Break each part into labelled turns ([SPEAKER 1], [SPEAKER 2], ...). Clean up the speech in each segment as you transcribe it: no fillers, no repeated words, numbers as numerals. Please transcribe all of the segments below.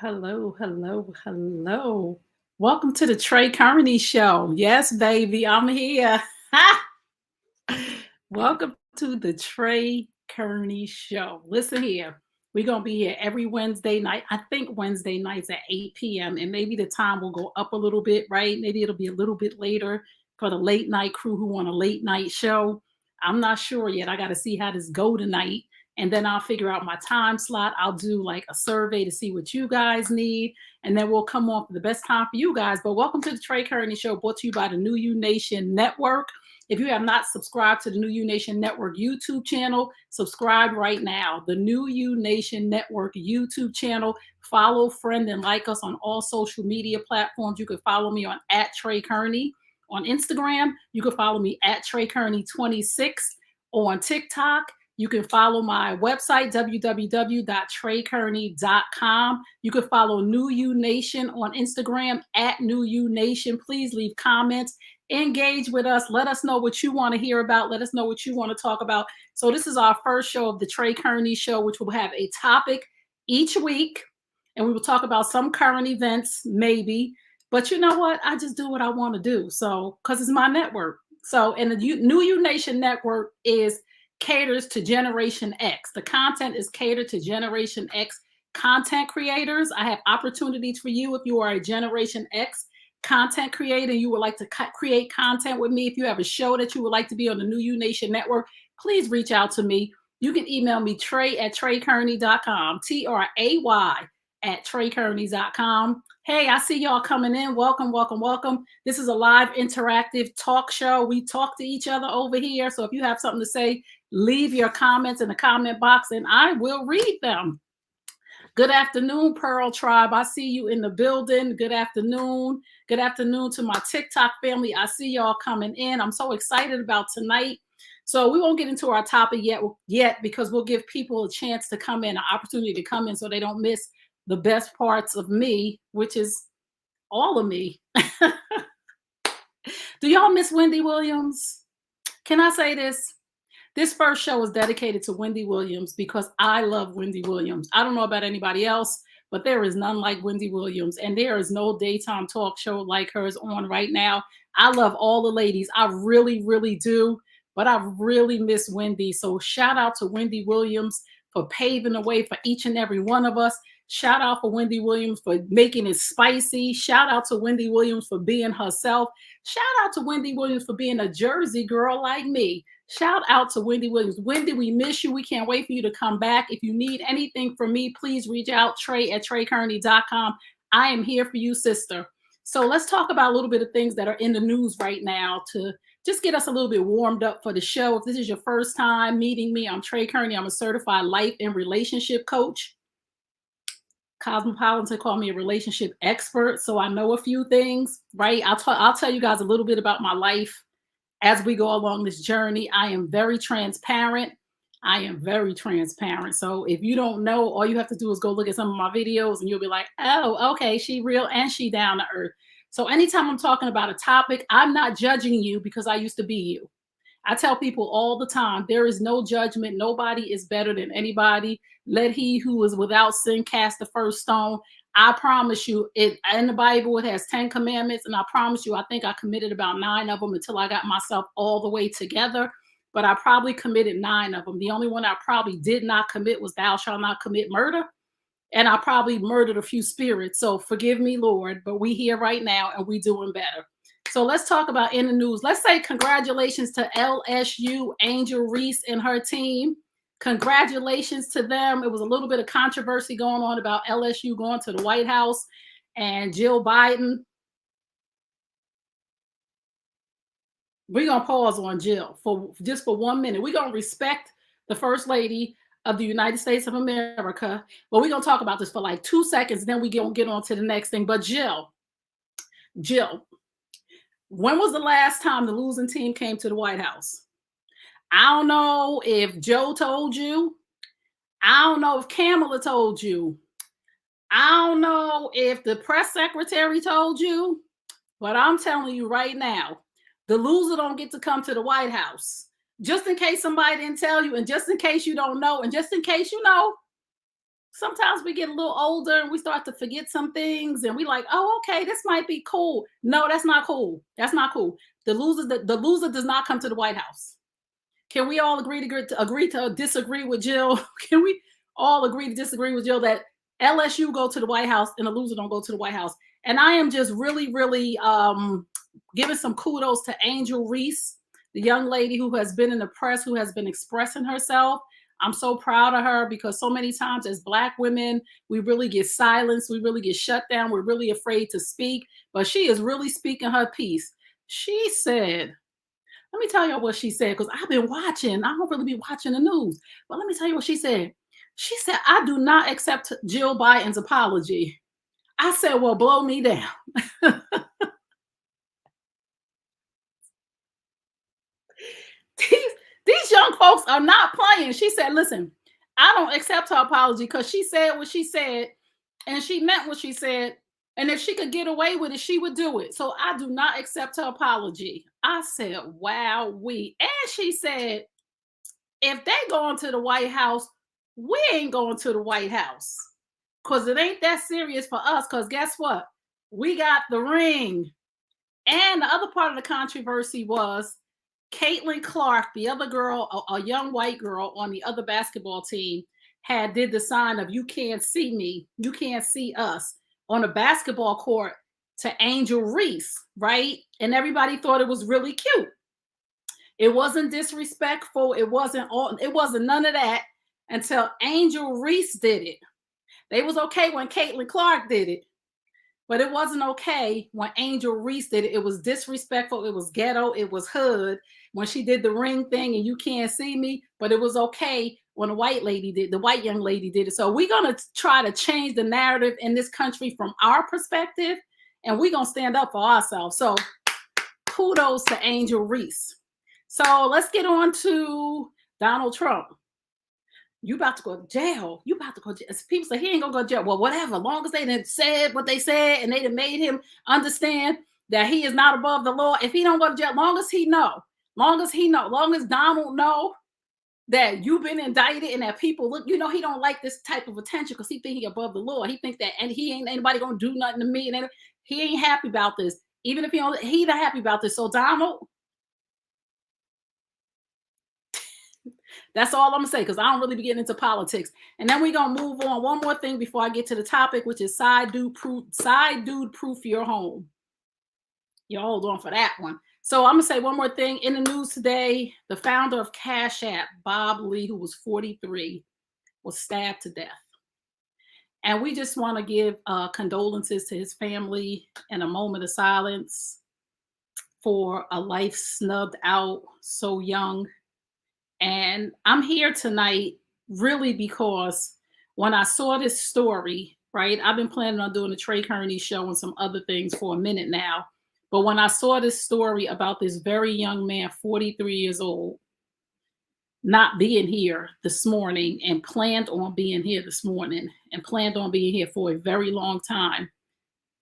[SPEAKER 1] Hello, hello, hello. Welcome to the Trey Kearney Show. Yes, baby, I'm here. Welcome to the Trey Kearney Show. Listen here. We're going to be here every Wednesday night. I think Wednesday nights at 8 p.m. And maybe the time will go up a little bit, right? Maybe it'll be a little bit later for the late night crew who want a late night show. I'm not sure yet. I got to see how this go tonight. And then I'll figure out my time slot. I'll do like a survey to see what you guys need. And then we'll come on for the best time for you guys. But welcome to the Trey Kearney Show, brought to you by the New You Nation Network. If you have not subscribed to the New You Nation Network YouTube channel, subscribe right now. The New You Nation Network YouTube channel. Follow, friend, and like us on all social media platforms. You can follow me on @TreyKearney on Instagram. You can follow me @TreyKearney26 on TikTok. You can follow my website, www.treykearney.com. You can follow New You Nation on Instagram @NewYouNation. Please leave comments. Engage with us. Let us know what you want to hear about. Let us know what you want to talk about. So this is our first show of the Trey Kearney Show, which will have a topic each week. And we will talk about some current events, maybe. But you know what? I just do what I want to do. So, because it's my network. So, and the New You Nation Network caters to Generation X. The content is catered to Generation X content creators. I have opportunities for you if you are a Generation X content creator and you would like to create content with me. If you have a show that you would like to be on the New You Nation Network, please reach out to me. You can email me Trey@TreyKearney.com, TRAY@TreyKearney.com. Hey, I see y'all coming in. Welcome, welcome, welcome. This is a live interactive talk show. We talk to each other over here. So if you have something to say, leave your comments in the comment box and I will read them. Good afternoon, Pearl Tribe. I see you in the building. Good afternoon. Good afternoon to my TikTok family. I see y'all coming in. I'm so excited about tonight. So we won't get into our topic yet because we'll give people a chance to come in, an opportunity to come in so they don't miss the best parts of me, which is all of me. Do y'all miss Wendy Williams? Can I say this? This first show is dedicated to Wendy Williams because I love Wendy Williams. I don't know about anybody else, but there is none like Wendy Williams. And there is no daytime talk show like hers on right now. I love all the ladies. I really, really do. But I really miss Wendy. So shout out to Wendy Williams for paving the way for each and every one of us. Shout out for Wendy Williams for making it spicy. Shout out to Wendy Williams for being herself. Shout out to Wendy Williams for being a Jersey girl like me. Shout out to Wendy Williams. Wendy, we miss you. We can't wait for you to come back. If you need anything from me, please reach out, Trey@TreyKearney.com. I am here for you, sister. So let's talk about a little bit of things that are in the news right now to just get us a little bit warmed up for the show. If this is your first time meeting me, I'm Trey Kearney. I'm a certified life and relationship coach. Cosmopolitan call me a relationship expert, so I know a few things, right? I'll tell you guys a little bit about my life as we go along this journey. I am very transparent. So if you don't know, all you have to do is go look at some of my videos and you'll be like, oh, okay, she real and she down to earth. So anytime I'm talking about a topic, I'm not judging you because I used to be you. I tell people all the time, there is no judgment. Nobody is better than anybody. Let he who is without sin cast the first stone. I promise you, in the Bible, it has 10 commandments. And I promise you, I think I committed about 9 of them until I got myself all the way together. But I probably committed 9 of them. The only one I probably did not commit was thou shalt not commit murder. And I probably murdered a few spirits. So forgive me, Lord. But we here right now and we doing better. So let's talk about in the news. Let's say congratulations to LSU, Angel Reese and her team. Congratulations to them. It was a little bit of controversy going on about LSU going to the White House and Jill Biden. We're going to pause on Jill for 1 minute. We're going to respect the First Lady of the United States of America. But we're going to talk about this for like 2 seconds. Then we're going to get on to the next thing. But Jill, when was the last time the losing team came to the White House? I don't know if Joe told you. I don't know if Kamala told you. I don't know if the press secretary told you. But I'm telling you right now, the loser don't get to come to the White House. Just in case somebody didn't tell you, and just in case you don't know, and just in case you know, Sometimes we get a little older and we start to forget some things and we like, oh, okay, this might be cool. No, that's not cool. That's not cool. The loser does not come to the White House. Can we all agree to disagree with Jill? Can we all agree to disagree with Jill that LSU go to the White House and the loser don't go to the White House? And I am just really giving some kudos to Angel Reese, the young lady who has been in the press, who has been expressing herself. I'm so proud of her because so many times as Black women, we really get silenced, we really get shut down, we're really afraid to speak. But she is really speaking her piece. She said, let me tell you what she said, because I've been watching. I don't really be watching the news. But let me tell you what she said. She said, I do not accept Jill Biden's apology. I said, well, blow me down. these, these young folks are not playing. She said, listen, I don't accept her apology because she said what she said and she meant what she said. And if she could get away with it, she would do it. So I do not accept her apology. I said, wow, we. And she said, if they going to the White House, we ain't going to the White House because it ain't that serious for us. Because guess what? We got the ring. And the other part of the controversy was Caitlin Clark, the other girl, a young white girl on the other basketball team, did the sign of "You can't see me, you can't see us" on a basketball court to Angel Reese, right? And everybody thought it was really cute. It wasn't disrespectful. It wasn't none of that until Angel Reese did it. They was okay when Caitlin Clark did it, but it wasn't okay when Angel Reese did it. It was disrespectful. It was ghetto. It was hood when she did the ring thing and "You can't see me," but it was okay when the white young lady did it. So we're going to try to change the narrative in this country from our perspective, and we're going to stand up for ourselves. So kudos to Angel Reese. So let's get on to Donald Trump. You about to go to jail. You about to go to jail. People say he ain't gonna go to jail. Well, whatever. Long as they didn't said what they said and they done made him understand that he is not above the law. If he don't go to jail, long as Donald know that you've been indicted and that people look, he don't like this type of attention because he think he above the law. He thinks that, and he ain't anybody gonna do nothing to me, and he ain't happy about this. Even if he not happy about this. So Donald, that's all I'm gonna say because I don't really be getting into politics. And then we're gonna move on. One more thing before I get to the topic, which is side dude proof your home. You hold on for that one. So I'm gonna say one more thing. In the news today, the founder of Cash App, Bob Lee, who was 43, was stabbed to death. And we just want to give condolences to his family and a moment of silence for a life snubbed out so young. And I'm here tonight really because when I saw this story, right, I've been planning on doing a Trey Kearney show and some other things for a minute now. But when I saw this story about this very young man, 43 years old, not being here this morning and planned on being here this morning and planned on being here for a very long time,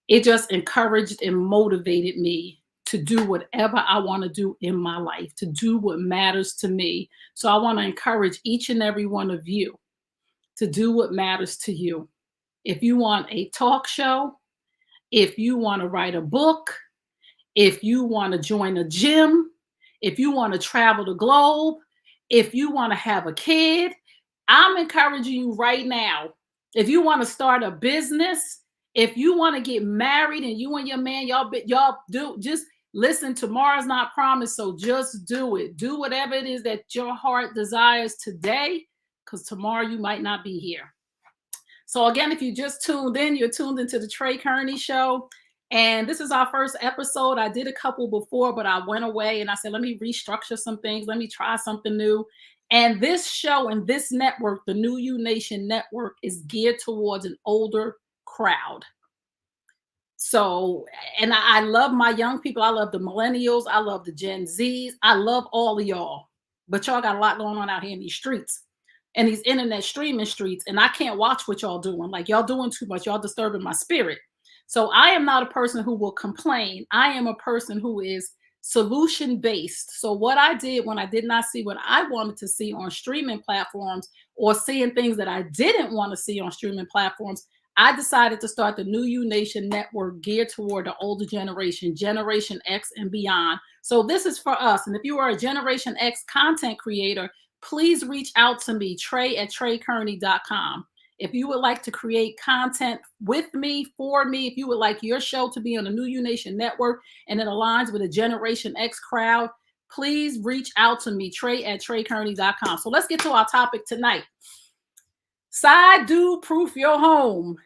[SPEAKER 1] it just encouraged and motivated me to do whatever I want to do in my life, to do what matters to me. So I want to encourage each and every one of you to do what matters to you. If you want a talk show, if you want to write a book, if you want to join a gym, if you want to travel the globe, if you want to have a kid, I'm encouraging you right now. If you want to start a business, if you want to get married and you and your man, y'all do, just listen, tomorrow's not promised, so just do it. Do whatever it is that your heart desires today, because tomorrow you might not be here. So again, if you just tuned in, you're tuned into the Trey Kearney Show. And this is our first episode. I did a couple before, but I went away and I said, let me restructure some things. Let me try something new. And this show and this network, the New You Nation Network, is geared towards an older crowd. So, and I love my young people. I love the millennials. I love the Gen Zs. I love all of y'all. But y'all got a lot going on out here in these streets and these internet streaming streets. And I can't watch what y'all doing. Like, y'all doing too much. Y'all disturbing my spirit. So I am not a person who will complain. I am a person who is solution based. So what I did when I did not see what I wanted to see on streaming platforms, or seeing things that I didn't want to see on streaming platforms, I decided to start the New You Nation network geared toward the older generation, Generation X and beyond. So this is for us. And if you are a Generation X content creator, please reach out to me, Trey@TreyKearney.com. If you would like to create content with me, for me, if you would like your show to be on the New You Nation network and it aligns with a Generation X crowd, please reach out to me, Trey@TreyKearney.com. So let's get to our topic tonight. Side dude proof your home.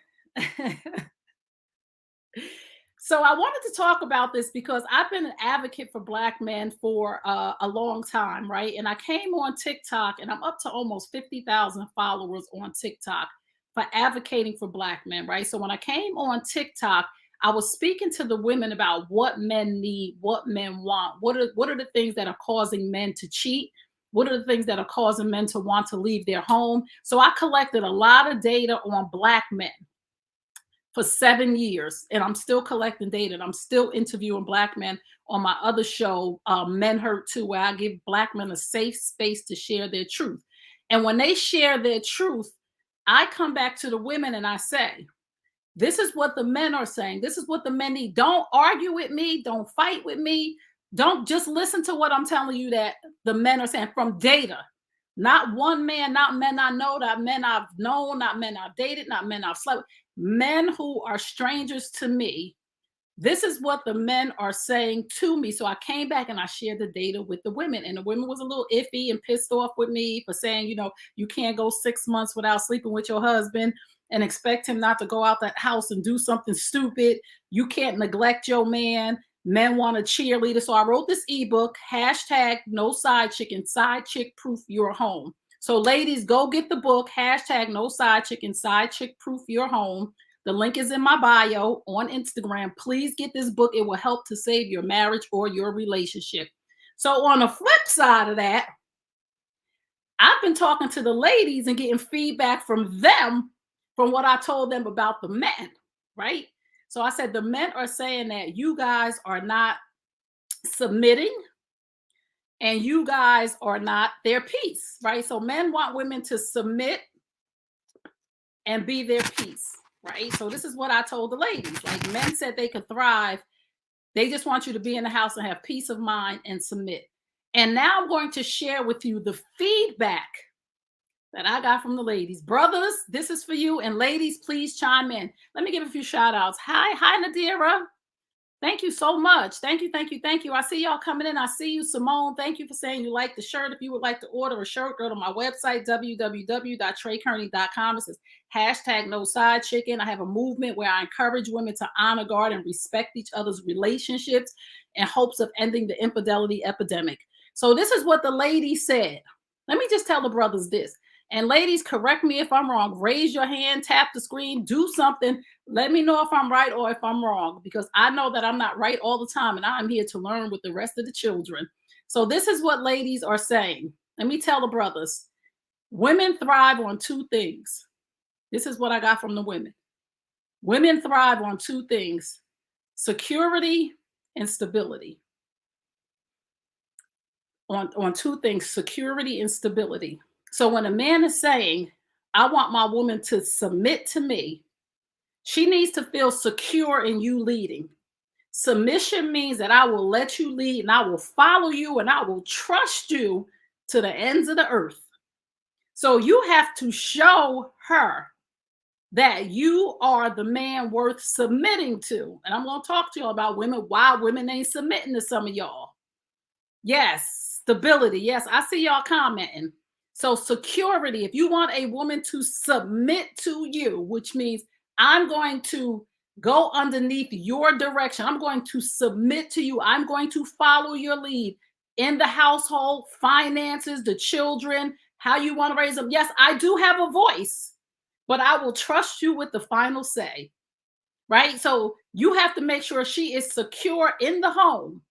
[SPEAKER 1] So I wanted to talk about this because I've been an advocate for Black men for a long time, right? And I came on TikTok, and I'm up to almost 50,000 followers on TikTok for advocating for Black men, right? So when I came on TikTok, I was speaking to the women about what men need, what men want, what are the things that are causing men to cheat, what are the things that are causing men to want to leave their home. So I collected a lot of data on Black men for 7 years, and I'm still collecting data, and I'm still interviewing Black men on my other show, Men Hurt Too, where I give Black men a safe space to share their truth. And when they share their truth, I come back to the women and I say, this is what the men are saying. This is what the men need. Don't argue with me. Don't fight with me. Don't just listen to what I'm telling you that the men are saying from data. Not one man, not men I know, not men I've known, not men I've dated, not men I've slept with. Men who are strangers to me. This is what the men are saying to me. So I came back and I shared the data with the women, and the women was a little iffy and pissed off with me for saying, you can't go 6 months without sleeping with your husband and expect him not to go out that house and do something stupid. You can't neglect your man. Men want a cheerleader. So I wrote this ebook, hashtag no side chicken, side chick proof your home. So ladies, go get the book, hashtag no side chicken, side chick proof your home. The link is in my bio on Instagram. Please get this book. It will help to save your marriage or your relationship. So on the flip side of that, I've been talking to the ladies and getting feedback from them from what I told them about the men, right? So I said, the men are saying that you guys are not submitting and you guys are not their peace, right? So men want women to submit and be their peace, right? So this is what I told the ladies. Like, men said they could thrive. They just want you to be in the house and have peace of mind and submit. And now I'm going to share with you the feedback that I got from the ladies. Brothers, this is for you. And ladies, please chime in. Let me give a few shout outs. Hi, Nadira. Thank you so much. Thank you. I see y'all coming in. I see you, Simone. Thank you for saying you like the shirt. If you would like to order a shirt, go to my website, www.TreyKearney.com. It says hashtag no side chicken. I have a movement where I encourage women to honor, guard, and respect each other's relationships in hopes of ending the infidelity epidemic. So this is what the lady said. Let me just tell the brothers this. And ladies, correct me if I'm wrong. Raise your hand, tap the screen, do something. Let me know if I'm right or if I'm wrong, because I know that I'm not right all the time, and I'm here to learn with the rest of the children. So this is what ladies are saying. Let me tell the brothers. Women thrive on two things. This is what I got from the women. Women thrive on two things: security and stability. On two things, security and stability. So when a man is saying, I want my woman to submit to me, she needs to feel secure in you leading. Submission means that I will let you lead and I will follow you and I will trust you to the ends of the earth. So you have to show her that you are the man worth submitting to. And I'm going to talk to you about women, why women ain't submitting to some of y'all. Yes, stability. Yes, I see y'all commenting. So security, if you want a woman to submit to you, which means I'm going to go underneath your direction. I'm going to submit to you. I'm going to follow your lead in the household, finances, the children, how you want to raise them. Yes, I do have a voice, but I will trust you with the final say, right? So you have to make sure she is secure in the home,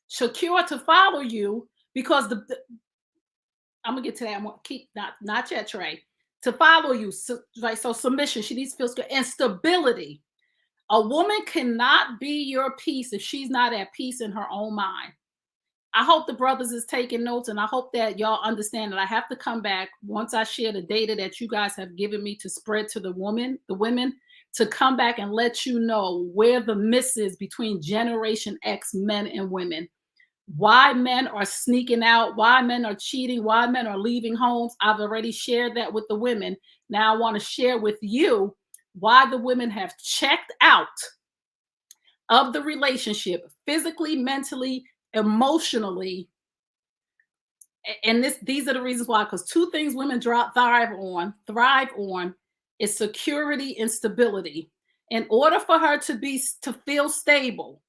[SPEAKER 1] secure to follow you, because I'm gonna get to that. I'm gonna keep not yet, Trey. To follow you, so submission. She needs to feel secure and stability. A woman cannot be your peace if she's not at peace in her own mind. I hope the brothers is taking notes, and I hope that y'all understand that I have to come back once I share the data that you guys have given me to spread to the women, to come back and let you know where the miss is between Generation X men and women. Why men are sneaking out, why men are cheating, why men are leaving homes. I've already shared that with the women. Now I want to share with you why the women have checked out of the relationship physically, mentally, emotionally. And these are the reasons why, because two things women thrive on is security and stability. In order for her to feel stable,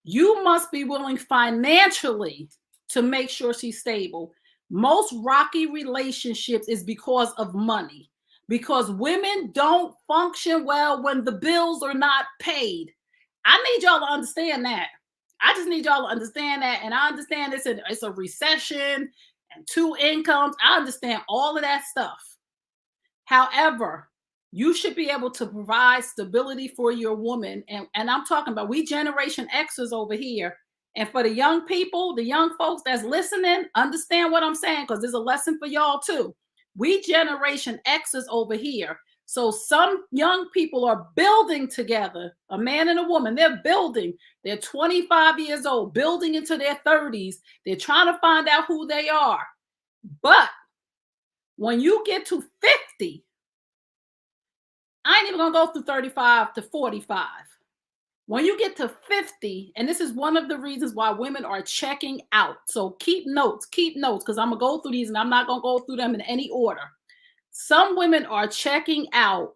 [SPEAKER 1] you must be willing financially to make sure she's stable. Most rocky relationships is because of money, because women don't function well when the bills are not paid. I need y'all to understand that. I just need y'all to understand that. And I understand it's a recession and two incomes. I understand all of that stuff. However, you should be able to provide stability for your woman. And I'm talking about we Generation Xers over here. And for the young people, the young folks that's listening, understand what I'm saying, because there's a lesson for y'all too. We Generation Xers over here. So some young people are building together, a man and a woman, they're building. They're 25 years old, building into their 30s. They're trying to find out who they are. But when you get to 50, I ain't even gonna go through 35 to 45. When you get to 50, and this is one of the reasons why women are checking out. So keep notes, because I'm gonna go through these and I'm not gonna go through them in any order. Some women are checking out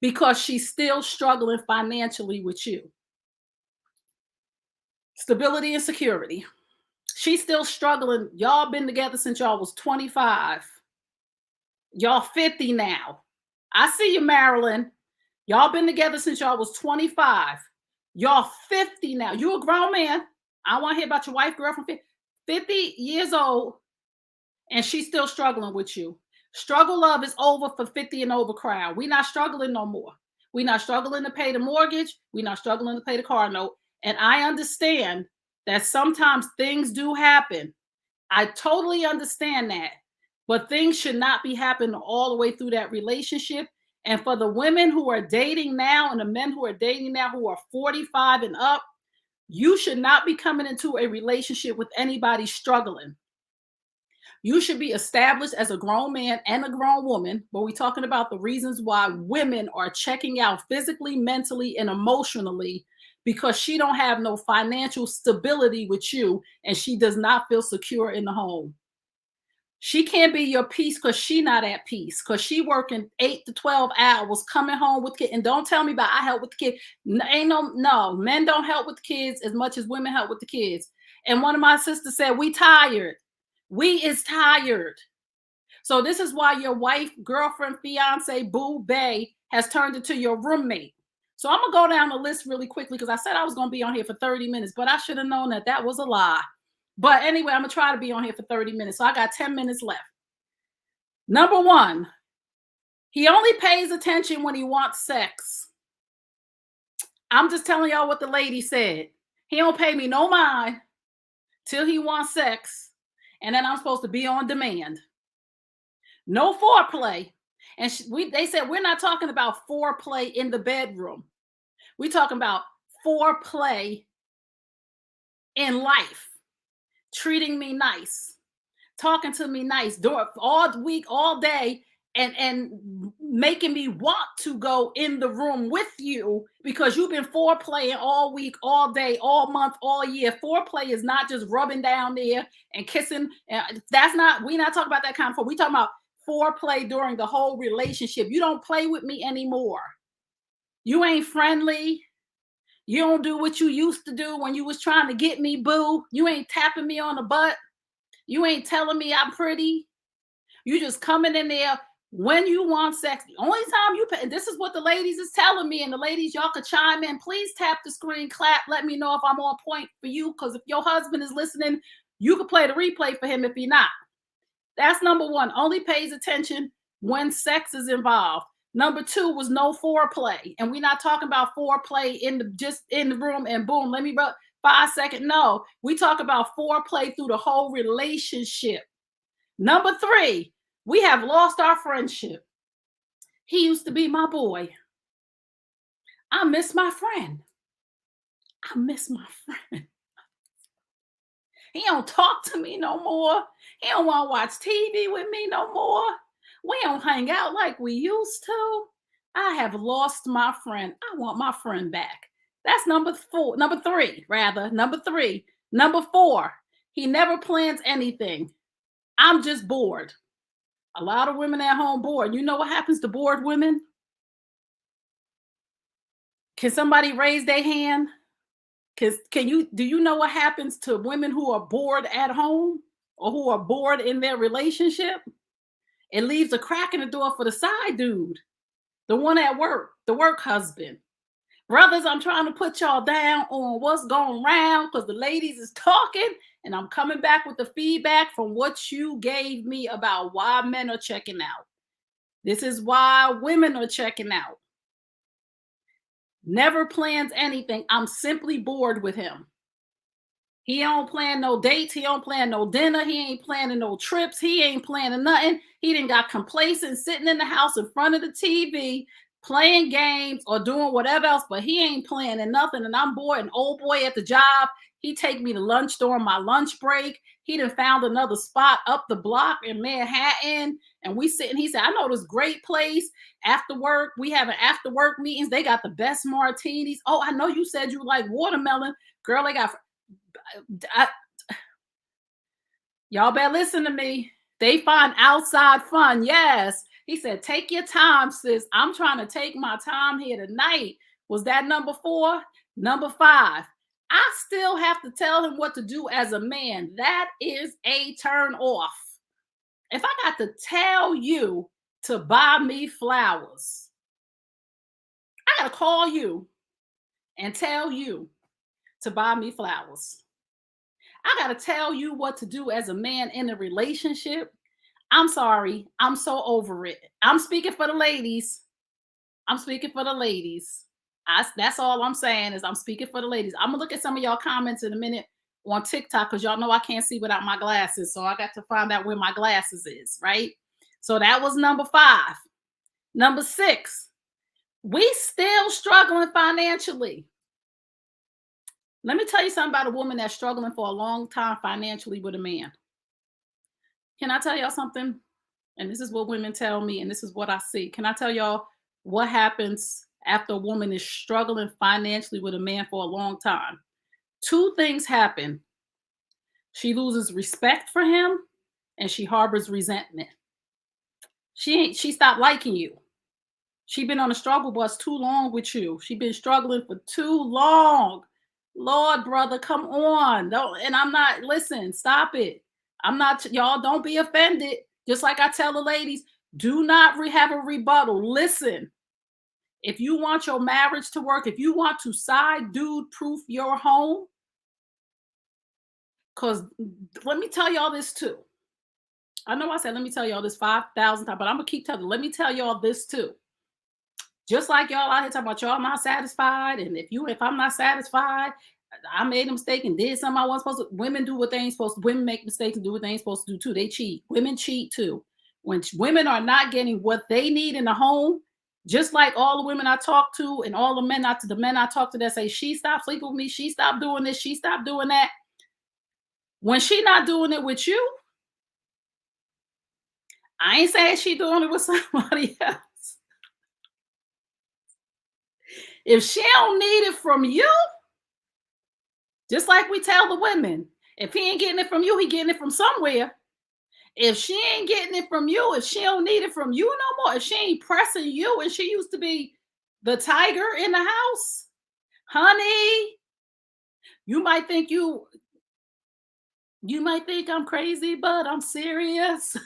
[SPEAKER 1] because she's still struggling financially with you. Stability and security. She's still struggling. Y'all been together since y'all was 25. Y'all 50 now. I see you, Marilyn. Y'all been together since y'all was 25. Y'all 50 now. You a grown man. I want to hear about your wife, girlfriend, 50 years old, and she's still struggling with you. Struggle love is over for 50 and over crowd. We're not struggling no more. We're not struggling to pay the mortgage. We're not struggling to pay the car note. And I understand that sometimes things do happen. I totally understand that. But things should not be happening all the way through that relationship. And for the women who are dating now and the men who are dating now who are 45 and up, you should not be coming into a relationship with anybody struggling. You should be established as a grown man and a grown woman, but we're talking about the reasons why women are checking out physically, mentally, and emotionally, because she don't have no financial stability with you and she does not feel secure in the home. She can't be your peace because she not at peace, because she working 8 to 12 hours, coming home with kids. And don't tell me about I help with the kids. No, men don't help with the kids as much as women help with the kids. And one of my sisters said, we tired. We is tired. So this is why your wife, girlfriend, fiance, boo, bae has turned into your roommate. So I'm going to go down the list really quickly because I said I was going to be on here for 30 minutes, but I should have known that that was a lie. But anyway, I'm going to try to be on here for 30 minutes. So I got 10 minutes left. Number one, he only pays attention when he wants sex. I'm just telling y'all what the lady said. He don't pay me no mind till he wants sex. And then I'm supposed to be on demand. No foreplay. And they said, we're not talking about foreplay in the bedroom. We're talking about foreplay in life. Treating me nice, talking to me nice, all week, all day, and making me want to go in the room with you because you've been foreplaying all week, all day, all month, all year. Foreplay is not just rubbing down there and kissing. We're not talking about that kind of. We're talking about foreplay during the whole relationship. You don't play with me anymore. You ain't friendly. You don't do what you used to do when you was trying to get me, boo. You ain't tapping me on the butt. You ain't telling me I'm pretty. You just coming in there when you want sex. The only time you pay, and this is what the ladies is telling me, and the ladies, y'all could chime in. Please tap the screen, clap, let me know if I'm on point for you, because if your husband is listening, you could play the replay for him if he's not. That's number one. Only pays attention when sex is involved. Number two was no foreplay. And we're not talking about foreplay just in the room and boom, let me rub. 5 second. No, we talk about foreplay through the whole relationship. Number 3, we have lost our friendship. He used to be my boy. I miss my friend. I miss my friend. He don't talk to me no more. He don't want to watch TV with me no more. We don't hang out like we used to. I have lost my friend. I want my friend back. That's number 3, rather. Number 3. Number 4, he never plans anything. I'm just bored. A lot of women at home bored. You know what happens to bored women? Can somebody raise their hand? Do you know what happens to women who are bored at home or who are bored in their relationship? It leaves a crack in the door for the side dude, the one at work, the work husband. Brothers, I'm trying to put y'all down on what's going around because the ladies is talking, and I'm coming back with the feedback from what you gave me about why men are checking out. This is why women are checking out. Never plans anything. I'm simply bored with him. He don't plan no dates. He don't plan no dinner. He ain't planning no trips. He ain't planning nothing. He done got complacent sitting in the house in front of the TV, playing games or doing whatever else, but he ain't planning nothing. And I'm bored. An old boy at the job, he take me to lunch during my lunch break. He done found another spot up the block in Manhattan. And we sitting, he said, I know this great place. After work, we have an after work meetings. They got the best martinis. Oh, I know you said you like watermelon. Girl, they got, y'all better listen to me. They find outside fun. Yes. He said, take your time, sis. I'm trying to take my time here tonight. Was that number 4? Number 5. I still have to tell him what to do as a man. That is a turn off. If I got to tell you to buy me flowers, I got to call you and tell you to buy me flowers. I got to tell you what to do as a man in a relationship. I'm sorry. I'm so over it. I'm speaking for the ladies. I'm speaking for the ladies. That's all I'm saying is I'm speaking for the ladies. I'm going to look at some of y'all comments in a minute on TikTok because y'all know I can't see without my glasses. So I got to find out where my glasses is, right? So that was number 5. Number 6, we still struggling financially. Let me tell you something about a woman that's struggling for a long time financially with a man. Can I tell y'all something? And this is what women tell me, and this is what I see. Can I tell y'all what happens after a woman is struggling financially with a man for a long time? 2 things happen. She loses respect for him, and she harbors resentment. She stopped liking you. She been on a struggle bus too long with you. She been struggling for too long. Lord, brother, come on. Listen, stop it. Y'all don't be offended. Just like I tell the ladies, do not have a rebuttal. Listen, if you want your marriage to work, if you want to side dude proof your home, because let me tell y'all this too. I know I said, let me tell y'all this 5,000 times, but I'm going to keep telling you. Let me tell y'all this too. Just like y'all out here talking about y'all not satisfied. And if I'm not satisfied, I made a mistake and did something I wasn't supposed to. Women do what they ain't supposed to. Women make mistakes and do what they ain't supposed to do too. They cheat. Women cheat too. When women are not getting what they need in the home, just like all the women I talk to and all the men I talk to that say, she stopped sleeping with me, she stopped doing this, she stopped doing that. When she not doing it with you, I ain't saying she doing it with somebody else. If she don't need it from you, just like we tell the women, if he ain't getting it from you, he getting it from somewhere. If she ain't getting it from you, if she don't need it from you no more, if she ain't pressing you and she used to be the tiger in the house, honey, you might think I'm crazy, but I'm serious.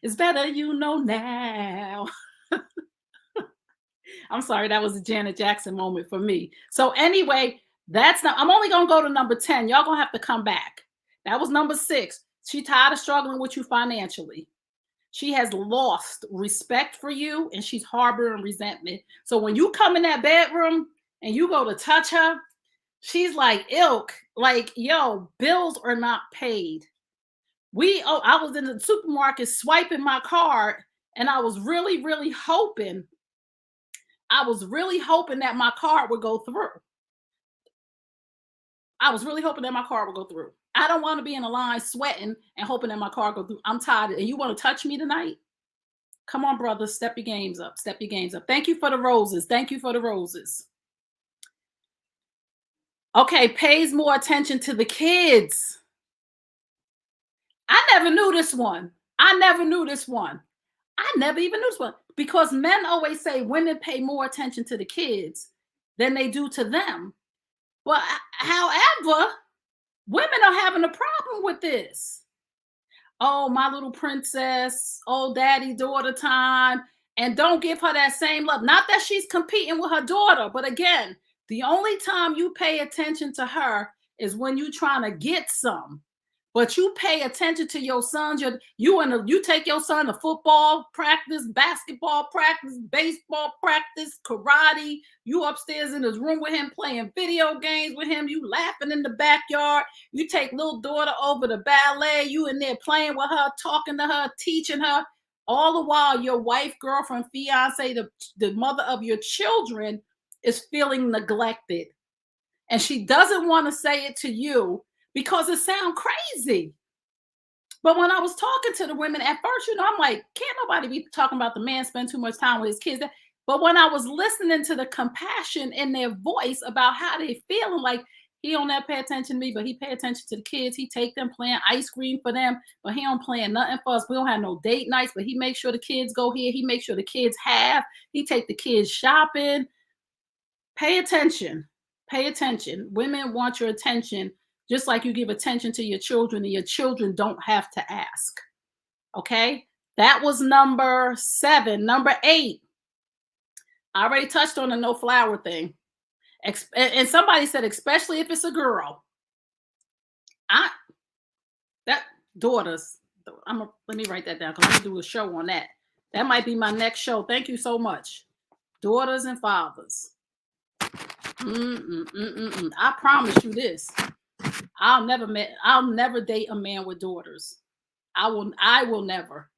[SPEAKER 1] It's better you know now. I'm sorry, that was a Janet Jackson moment for me. So anyway, I'm only going to go to number 10. Y'all going to have to come back. That was number 6. She tired of struggling with you financially. She has lost respect for you and she's harboring resentment. So when you come in that bedroom and you go to touch her She's like, ilk, like, yo, bills are not paid. I was in the supermarket swiping my card, and I was really hoping that my card would go through. I was really hoping that my card would go through. I don't want to be in a line sweating and hoping that my card go through. I'm tired. And you want to touch me tonight? Come on, brothers, step your games up. Step your games up. Thank you for the roses. Thank you for the roses. Okay, pays more attention to the kids. I never knew this one. I never knew this one. I never even knew this one because men always say women pay more attention to the kids than they do to them. Well, however, women are having a problem with this. Oh, my little princess, oh, daddy, daughter time. And don't give her that same love. Not that she's competing with her daughter, but again, the only time you pay attention to her is when you're trying to get some. But you pay attention to your sons. You take your son to football practice, basketball practice, baseball practice, karate. You upstairs in his room with him playing video games with him. You laughing in the backyard. You take little daughter over to ballet. You in there playing with her, talking to her, teaching her. All the while, your wife, girlfriend, fiance, the mother of your children is feeling neglected. And she doesn't want to say it to you because it sounds crazy. But when I was talking to the women at first, I'm like, can't nobody be talking about the man spend too much time with his kids. But when I was listening to the compassion in their voice about how they feeling, like he don't ever pay attention to me, but he pay attention to the kids. He take them playing ice cream for them, but he don't plan nothing for us. We don't have no date nights, but he makes sure the kids go here. He makes sure the kids have. He take the kids shopping. Pay attention. Pay attention. Women want your attention just like you give attention to your children, and your children don't have to ask. Okay? That was number 7. Number 8. I already touched on the no flower thing. And somebody said, especially if it's a girl. That daughters. Let me write that down because I'm gonna do a show on that. That might be my next show. Thank you so much. Daughters and fathers. I promise you this. I'll never date a man with daughters. I will never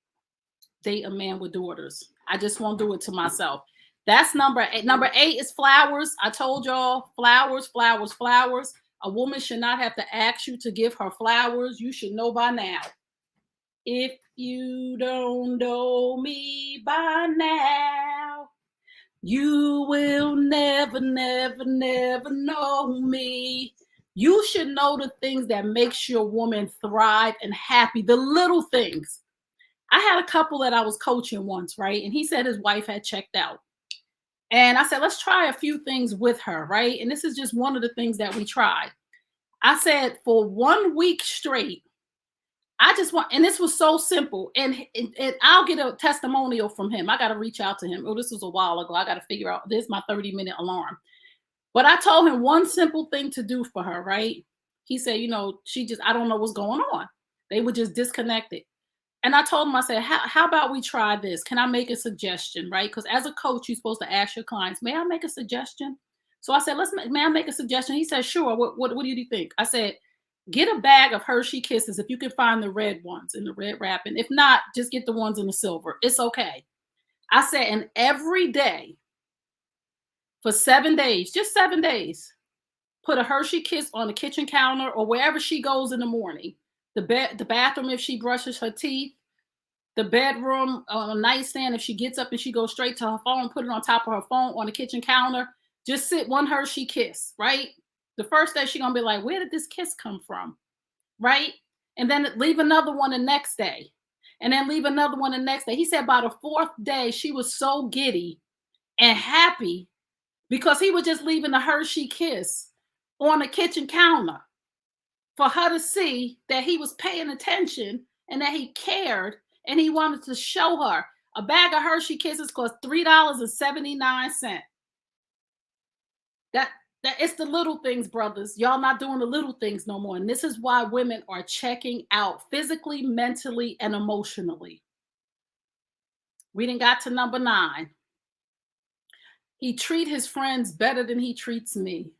[SPEAKER 1] date a man with daughters. I just won't do it to myself. That's number 8. Number 8 is flowers. I told y'all, flowers, flowers, flowers. A woman should not have to ask you to give her flowers. You should know by now. If you don't know me by now, you will never, never, never know me. You should know the things that makes your woman thrive and happy, the little things. I had a couple that I was coaching once, right? And he said his wife had checked out. And I said, let's try a few things with her, right? And this is just one of the things that we tried. I said, for 1 week straight, I just want, and this was so simple. And I'll get a testimonial from him. I got to reach out to him. Oh, this was a while ago. I got to figure out, this is my 30-minute alarm. But I told him one simple thing to do for her, right? He said, I don't know what's going on. They were just disconnected. And I told him, I said, how about we try this? Can I make a suggestion, right? Because as a coach, you're supposed to ask your clients, may I make a suggestion? So I said, may I make a suggestion? He said, sure. What do you think? I said, get a bag of Hershey Kisses if you can find the red ones in the red wrapping. If not, just get the ones in the silver. It's okay. I said, and every day for 7 days, just 7 days, put a Hershey Kiss on the kitchen counter or wherever she goes in the morning. The bathroom if she brushes her teeth, the bedroom on a nightstand if she gets up and she goes straight to her phone, put it on top of her phone on the kitchen counter. Just sit one Hershey Kiss, right? The first day she's gonna be like, where did this kiss come from? Right? And then leave another one the next day. And then leave another one the next day. He said by the 4th day, she was so giddy and happy because he was just leaving the Hershey Kiss on the kitchen counter for her to see that he was paying attention and that he cared, and he wanted to show her. A bag of Hershey Kisses cost $3.79. That it's the little things, brothers. Y'all not doing the little things no more. And this is why women are checking out physically, mentally, and emotionally. We done got to number 9. He treat his friends better than he treats me.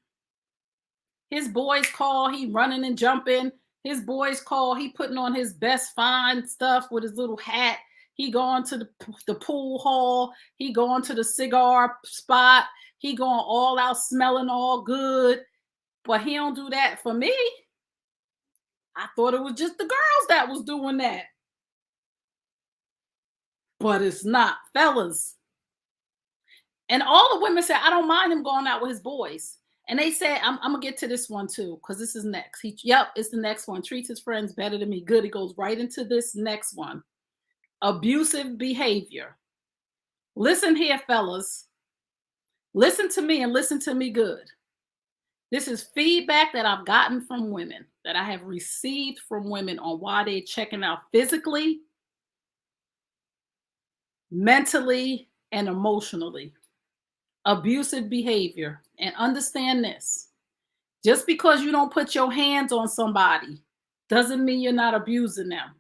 [SPEAKER 1] His boys call, he running and jumping. His boys call, he putting on his best fine stuff with his little hat. He going to the pool hall. He going to the cigar spot. He going all out smelling all good. But he don't do that for me. I thought it was just the girls that was doing that. But it's not, fellas. And all the women said, I don't mind him going out with his boys. And they said, I'm gonna get to this one too, because this is next. Yep, it's the next one. Treats his friends better than me. Good. It goes right into this next one. Abusive behavior. Listen here, fellas. Listen to me and listen to me good. This is feedback that I've gotten from women, that I have received from women on why they're checking out physically, mentally, and emotionally. Abusive behavior. And understand this. Just because you don't put your hands on somebody doesn't mean you're not abusing them.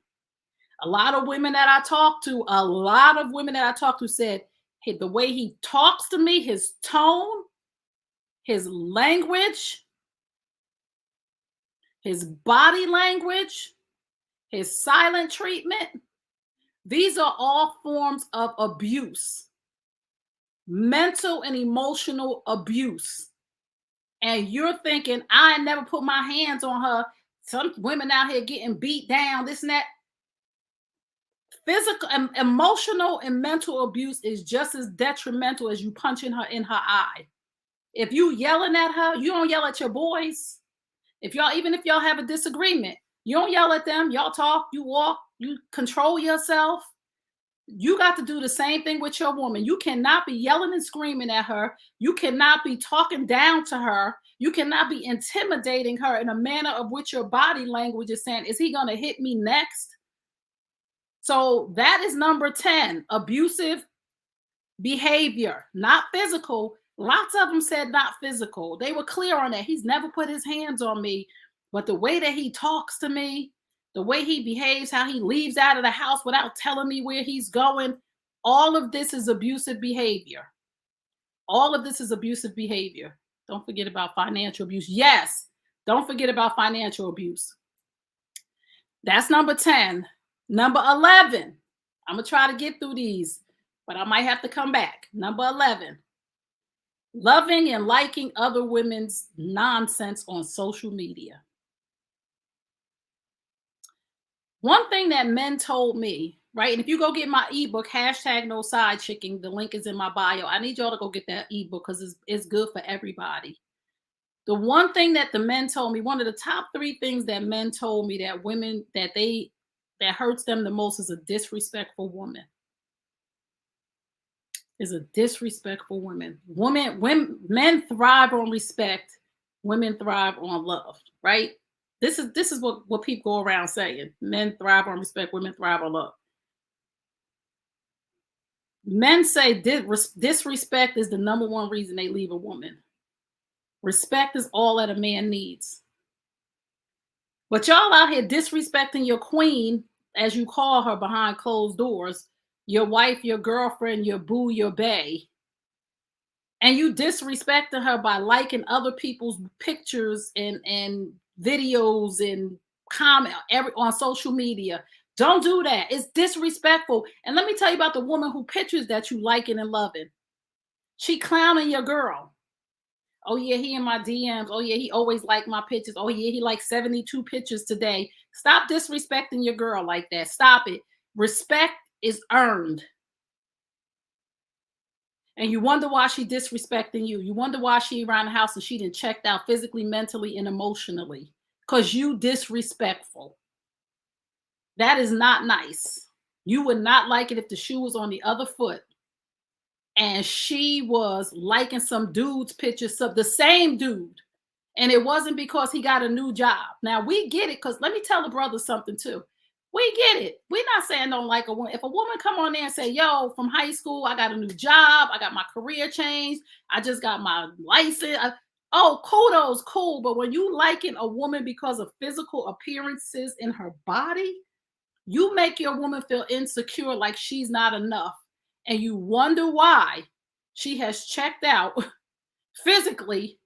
[SPEAKER 1] A lot of women that I talk to, said, hey, the way he talks to me, his tone, his language, his body language, his silent treatment, these are all forms of abuse, mental and emotional abuse. And you're thinking, I never put my hands on her. Some women out here getting beat down, this and that. Physical, emotional, and mental abuse is just as detrimental as you punching her in her eye. If you yelling at her, you don't yell at your boys. Even if y'all have a disagreement, you don't yell at them. Y'all talk, you walk, you control yourself. You got to do the same thing with your woman. You cannot be yelling and screaming at her. You cannot be talking down to her. You cannot be intimidating her in a manner of which your body language is saying, is he going to hit me next? So that is number 10, abusive behavior, not physical. Lots of them said not physical. They were clear on that. He's never put his hands on me, but the way that he talks to me, the way he behaves, how he leaves out of the house without telling me where he's going, all of this is abusive behavior. All of this is abusive behavior. Don't forget about financial abuse. Yes, don't forget about financial abuse. That's number 10. Number 11. I'm going to try to get through these, but I might have to come back. Number 11. Loving and liking other women's nonsense on social media. One thing that men told me, right? And if you go get my ebook, #NoSideChicking, the link is in my bio. I need y'all to go get that ebook because it's good for everybody. The one thing that the men told me, one of the top 3 things that men told me that women, that hurts them the most is a disrespectful woman. Is a disrespectful woman. Men thrive on respect. Women thrive on love, right? This is what people go around saying. Men thrive on respect, women thrive on love. Men say disrespect is the number 1 reason they leave a woman. Respect is all that a man needs. But y'all out here disrespecting your queen, as you call her, behind closed doors, your wife, your girlfriend, your boo, your bae. And you disrespecting her by liking other people's pictures and videos and comment on social media. Don't do that. It's disrespectful. And let me tell you about the woman who pictures that you liking and loving. She clowning your girl. Oh yeah, he in my DMs. Oh yeah, he always liked my pictures. Oh yeah, he liked 72 pictures today. Stop disrespecting your girl like that. Stop it. Respect is earned. And you wonder why she disrespecting you. You wonder why she around the house and she didn't checked out physically, mentally, and emotionally. Because you disrespectful. That is not nice. You would not like it if the shoe was on the other foot and she was liking some dude's pictures of the same dude. And it wasn't because he got a new job. Now we get it, because let me tell the brother something too. We get it. We're not saying don't like a woman. If a woman come on there and say, yo, from high school, I got a new job. I got my career changed. I just got my license. Oh, kudos, cool. But when you liking a woman because of physical appearances in her body, you make your woman feel insecure, like she's not enough. And you wonder why she has checked out physically,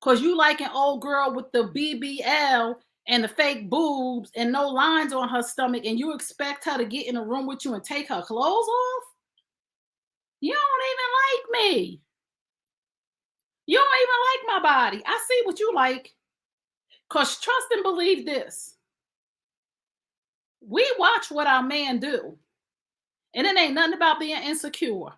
[SPEAKER 1] Because you like an old girl with the BBL and the fake boobs and no lines on her stomach, and you expect her to get in a room with you and take her clothes off? You don't even like me. You don't even like my body. I see what you like. Because trust and believe this. We watch what our man do. And it ain't nothing about being insecure.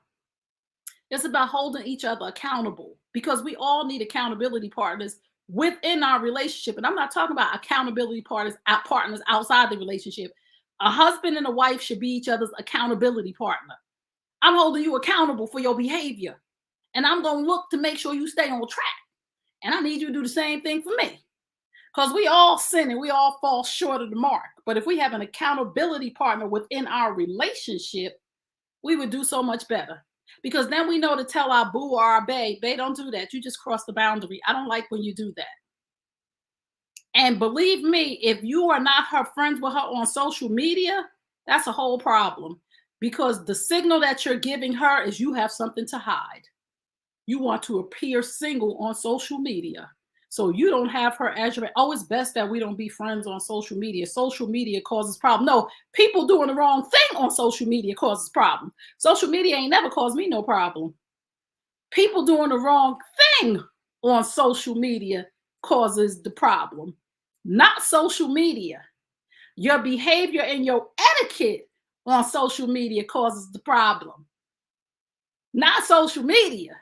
[SPEAKER 1] It's about holding each other accountable, because we all need accountability partners within our relationship. And I'm not talking about accountability partners outside the relationship. A husband and a wife should be each other's accountability partner. I'm holding you accountable for your behavior, and I'm going to look to make sure you stay on track. And I need you to do the same thing for me, because we all sin and we all fall short of the mark. But if we have an accountability partner within our relationship, we would do so much better. Because then we know to tell our boo or our babe, don't do that. You just crossed the boundary. I don't like when you do that. And believe me, if you are not her friends with her on social media, that's a whole problem. Because the signal that you're giving her is you have something to hide. You want to appear single on social media. So you don't have her as your, oh, it's best that we don't be friends on social media. Social media causes problem. No, people doing the wrong thing on social media causes problem. Social media ain't never caused me no problem. People doing the wrong thing on social media causes the problem, not social media. Your behavior and your etiquette on social media causes the problem, not social media.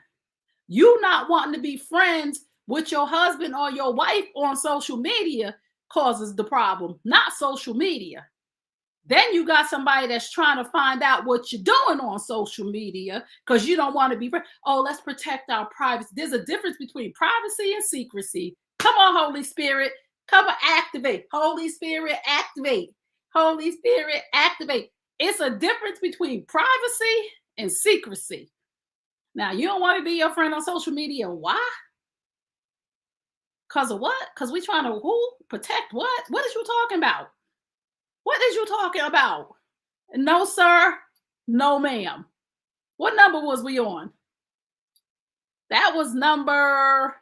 [SPEAKER 1] You not wanting to be friends with your husband or your wife on social media causes the problem, not social media. Then you got somebody that's trying to find out what you're doing on social media because you don't want to be friends. Oh, let's protect our privacy. There's a difference between privacy and secrecy. Come on, Holy Spirit. Come on, activate. Holy Spirit, activate. Holy Spirit, activate. It's a difference between privacy and secrecy. Now, you don't want to be your friend on social media. Why? Because of what? Because we trying to who? Protect what? What is you talking about? What is you talking about? No, sir. No, ma'am. What number was we on? That was number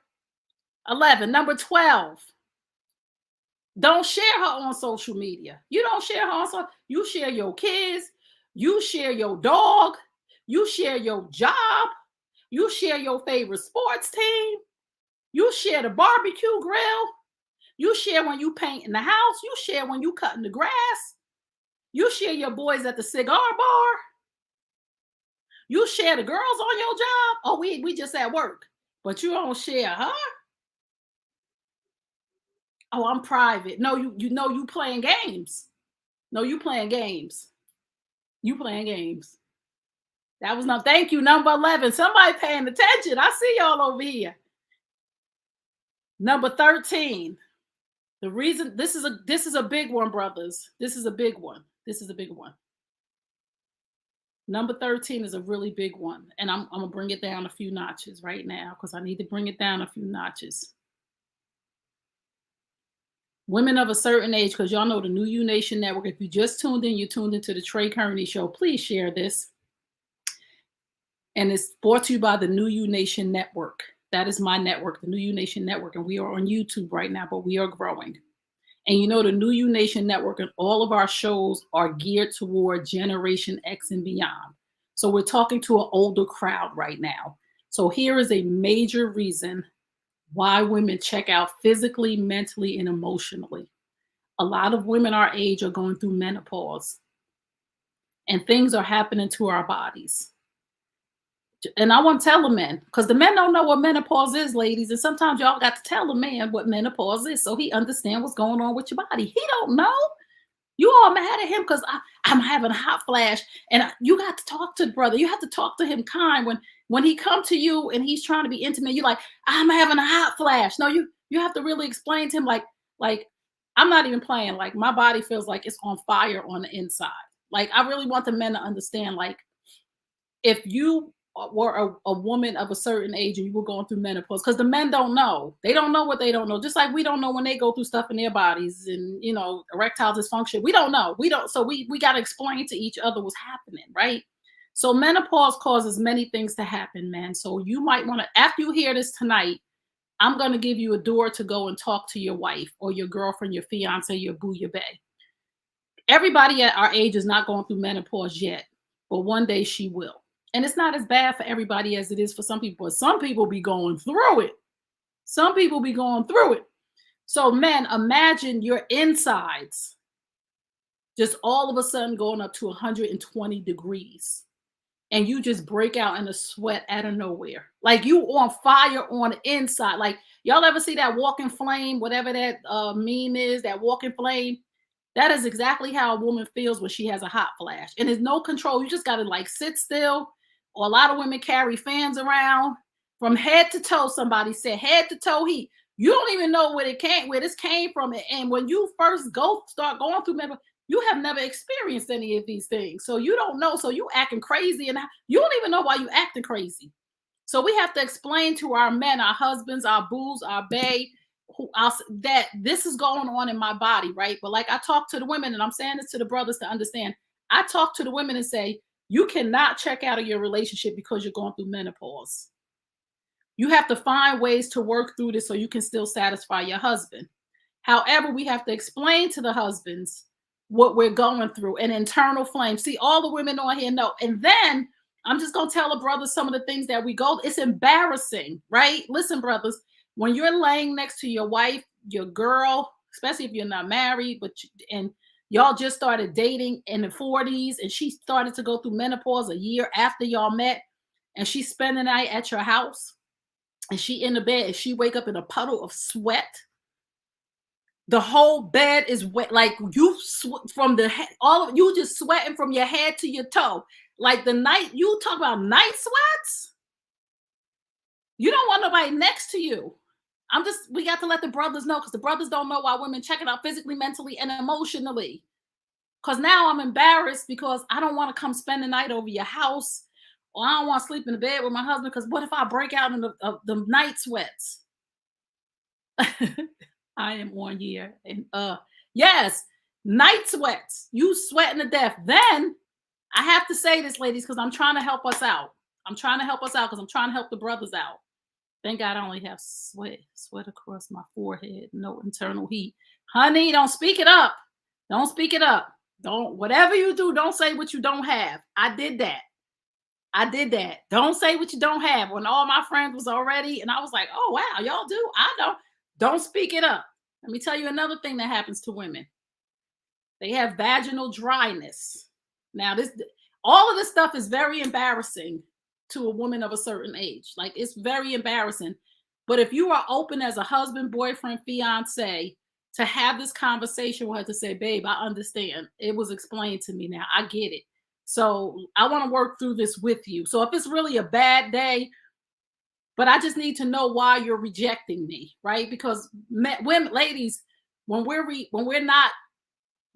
[SPEAKER 1] 11. Number 12. Don't share her on social media. You don't share her on social. You share your kids. You share your dog. You share your job. You share your favorite sports team. You share the barbecue grill. You share when you paint in the house. You share when you cutting the grass. You share your boys at the cigar bar. You share the girls on your job. Oh, we just at work. But you don't share her. Oh, I'm private. No, you know you playing games. No, you playing games. You playing games. That was not, thank you, number 11. Somebody paying attention. I see y'all over here. Number 13. The reason this is a big one, brothers. This is a big one. This is a big one. Number 13 is a really big one. And I'm gonna bring it down a few notches right now because I need to bring it down a few notches. Women of a certain age, because y'all know the New You Nation Network. If you just tuned in, you tuned into the Trey Kearney Show. Please share this. And it's brought to you by the New You Nation Network. That is my network, the New You Nation Network. And we are on YouTube right now, but we are growing. And you know, the New You Nation Network and all of our shows are geared toward Generation X and beyond. So we're talking to an older crowd right now. So here is a major reason why women check out physically, mentally, and emotionally. A lot of women our age are going through menopause, and things are happening to our bodies. And I want to tell the men, because the men don't know what menopause is, ladies. And sometimes y'all got to tell the man what menopause is so he understands what's going on with your body. He don't know. You all mad at him because I'm having a hot flash. And you got to talk to the brother. You have to talk to him kind. When he come to you and he's trying to be intimate, you're like, I'm having a hot flash. No, you have to really explain to him like I'm not even playing. Like, my body feels like it's on fire on the inside. Like, I really want the men to understand, like, if you were a woman of a certain age and you were going through menopause, because the men don't know. They don't know what they don't know. Just like we don't know when they go through stuff in their bodies and, you know, erectile dysfunction. We don't know. So we got to explain to each other what's happening, right? So menopause causes many things to happen, man. So you might want to, after you hear this tonight, I'm going to give you a door to go and talk to your wife or your girlfriend, your fiance, your boo, your bae. Everybody at our age is not going through menopause yet, but one day she will. And it's not as bad for everybody as it is for some people. But some people be going through it. Some people be going through it. So men, imagine your insides just all of a sudden going up to 120 degrees. And you just break out in a sweat out of nowhere. Like you on fire on the inside. Like y'all ever see that walking flame, whatever that meme is, that walking flame? That is exactly how a woman feels when she has a hot flash. And there's no control. You just got to like sit still. Or a lot of women carry fans around from head to toe. Somebody said head to toe heat. You don't even know where this came from. And when you first start going through menopause, you have never experienced any of these things. So you don't know. So you acting crazy and you don't even know why you acting crazy. So we have to explain to our men, our husbands, our boos, our bae, that this is going on in my body, right? But like I talk to the women, and I'm saying this to the brothers to understand, I talk to the women and say, you cannot check out of your relationship because you're going through menopause. You have to find ways to work through this so you can still satisfy your husband. However, we have to explain to the husbands what we're going through, an internal flame. See, all the women on here know. And then I'm just going to tell the brothers some of the things that we go. It's embarrassing, right? Listen, brothers, when you're laying next to your wife, your girl, especially if you're not married, and y'all just started dating in the 40s, and she started to go through menopause a year after y'all met, and she's spending the night at your house, and she in the bed, and she wake up in a puddle of sweat. The whole bed is wet, like you from the head, all of you just sweating from your head to your toe. Like the night, you talk about night sweats. You don't want nobody next to you. We got to let the brothers know, because the brothers don't know why women check it out physically, mentally, and emotionally. Because now I'm embarrassed because I don't want to come spend the night over your house, or I don't want to sleep in the bed with my husband, because what if I break out in the night sweats? I am on here. And yes, night sweats. You sweating to death. Then I have to say this, ladies, because I'm trying to help us out. I'm trying to help us out because I'm trying to help the brothers out. Thank God I only have sweat across my forehead, no internal heat. Honey, don't speak it up. Don't speak it up. Whatever you do, don't say what you don't have. I did that. Don't say what you don't have. When all my friends was already, and I was like, oh, wow, y'all do? I don't speak it up. Let me tell you another thing that happens to women. They have vaginal dryness. Now, all of this stuff is very embarrassing to a woman of a certain age. Like, it's very embarrassing. But if you are open as a husband, boyfriend, fiance, to have this conversation with her, to say, babe, I understand. It was explained to me now. I get it. So I want to work through this with you. So if it's really a bad day, but I just need to know why you're rejecting me, right? Because women, ladies, when we're not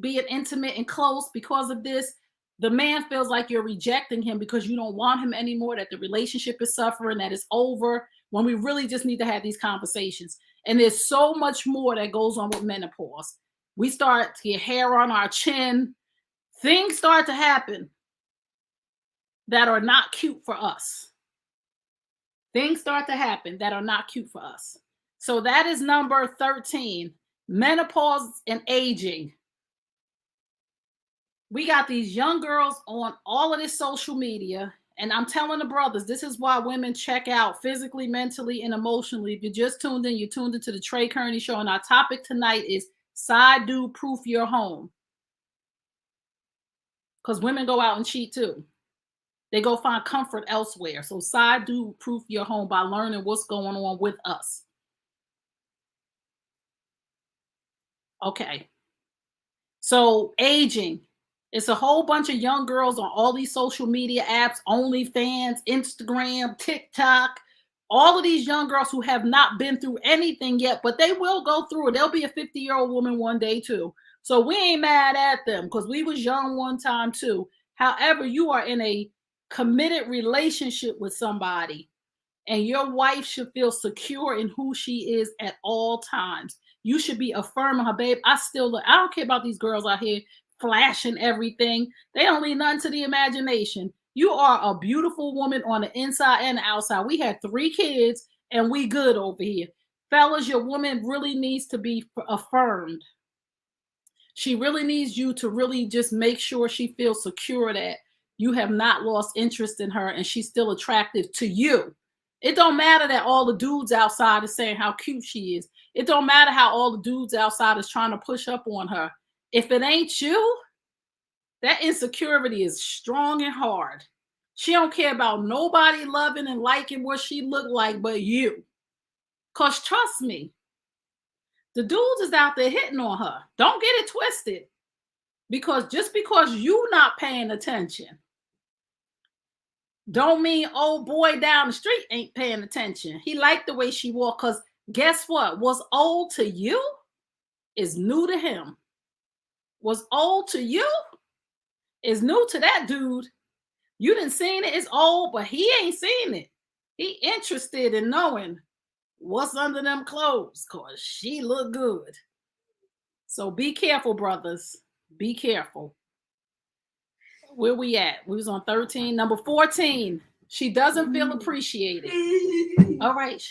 [SPEAKER 1] being intimate and close because of this, the man feels like you're rejecting him because you don't want him anymore, that the relationship is suffering, that it's over, when we really just need to have these conversations. And there's so much more that goes on with menopause. We start to get hair on our chin. Things start to happen that are not cute for us. Things start to happen that are not cute for us. So that is number 13, menopause and aging. We got these young girls on all of this social media, and I'm telling the brothers, this is why women check out physically, mentally, and emotionally. If you just tuned in, you tuned into the Trey Kearney Show, and our topic tonight is side dude proof your home. Because women go out and cheat too. They go find comfort elsewhere. So side dude proof your home by learning what's going on with us. Okay. So aging. It's a whole bunch of young girls on all these social media apps, OnlyFans, Instagram, TikTok, all of these young girls who have not been through anything yet, but they will go through it. They'll be a 50-year-old woman one day too. So we ain't mad at them because we was young one time too. However, you are in a committed relationship with somebody, and your wife should feel secure in who she is at all times. You should be affirming her, babe. I don't care about these girls out here flashing everything. They don't leave nothing to the imagination. You are a beautiful woman on the inside and the outside. We had 3 kids and we good over here. Fellas, your woman really needs to be affirmed. She really needs you to really just make sure she feels secure that you have not lost interest in her and she's still attractive to you. It don't matter that all the dudes outside is saying how cute she is. It don't matter how all the dudes outside is trying to push up on her. If it ain't you, that insecurity is strong and hard. She don't care about nobody loving and liking what she look like but you. Cause trust me, the dudes is out there hitting on her. Don't get it twisted. Because just because you not paying attention, don't mean old boy down the street ain't paying attention. He liked the way she walked. Because guess what? What's old to you is new to him. What's old to you is new to that dude. You didn't seen it. It's old, but he ain't seen it. He interested in knowing what's under them clothes because she look good. So be careful, brothers. Be careful. Where we at? We was on 13. Number 14. She doesn't feel appreciated. All right.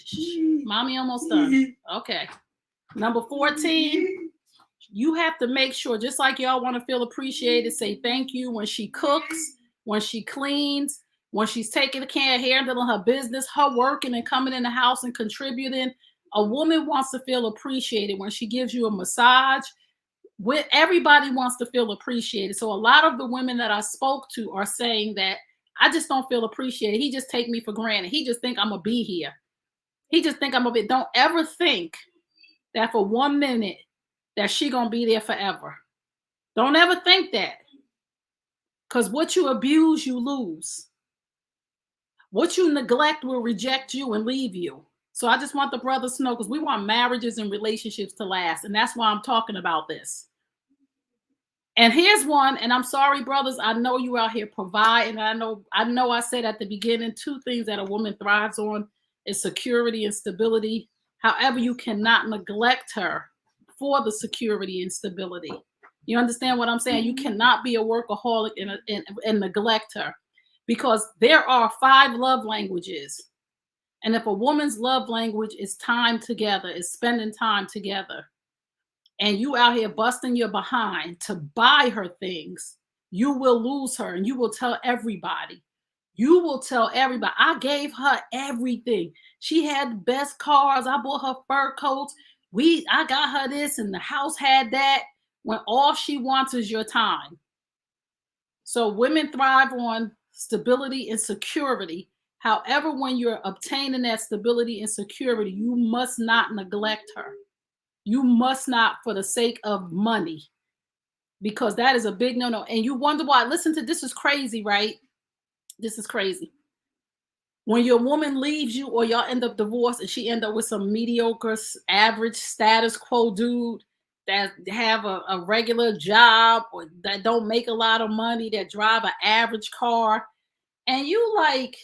[SPEAKER 1] Mommy almost done. Okay. Number 14. You have to make sure, just like y'all want to feel appreciated, say thank you when she cooks, when she cleans, when she's taking care of handling her business, her working and coming in the house and contributing. A woman wants to feel appreciated when she gives you a massage. Everybody wants to feel appreciated. So a lot of the women that I spoke to are saying that I just don't feel appreciated. He just take me for granted. He just think I'm gonna be here. He just think I'm gonna be. Don't ever think that for 1 minute that she gonna be there forever. Don't ever think that. Because what you abuse, you lose. What you neglect will reject you and leave you. So I just want the brothers to know, because we want marriages and relationships to last. And that's why I'm talking about this. And here's one, and I'm sorry, brothers, I know you out here providing. I know I said at the beginning, 2 things that a woman thrives on is security and stability. However, you cannot neglect her for the security and stability. You understand what I'm saying? You cannot be a workaholic and neglect her, because there are 5 love languages. And if a woman's love language is time together, is spending time together, and you out here busting your behind to buy her things, you will lose her, and you will tell everybody. You will tell everybody, I gave her everything. She had the best cars. I bought her fur coats. I got her this, and the house had that, when all she wants is your time. So women thrive on stability and security. However, when you're obtaining that stability and security, you must not neglect her. You must not, for the sake of money, because that is a big no-no. And you wonder why. Listen to this, is crazy, right? This is crazy. When your woman leaves you, or y'all end up divorced, and she end up with some mediocre, average, status quo dude that have a regular job, or that don't make a lot of money, that drive an average car, and you like,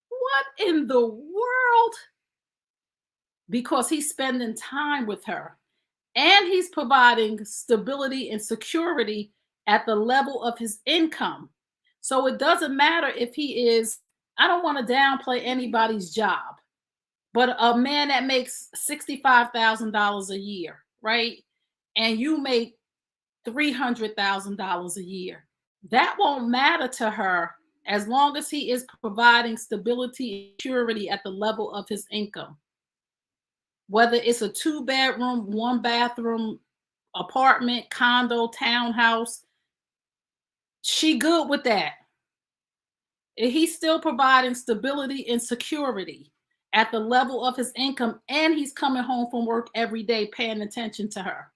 [SPEAKER 1] what in the world? Because he's spending time with her, and he's providing stability and security at the level of his income. So it doesn't matter if he is, I don't want to downplay anybody's job, but a man that makes $65,000 a year, right? And you make $300,000 a year, that won't matter to her as long as he is providing stability and security at the level of his income. Whether it's a 2-bedroom, 1-bathroom apartment, condo, townhouse, she good with that. He's still providing stability and security at the level of his income, and he's coming home from work every day paying attention to her.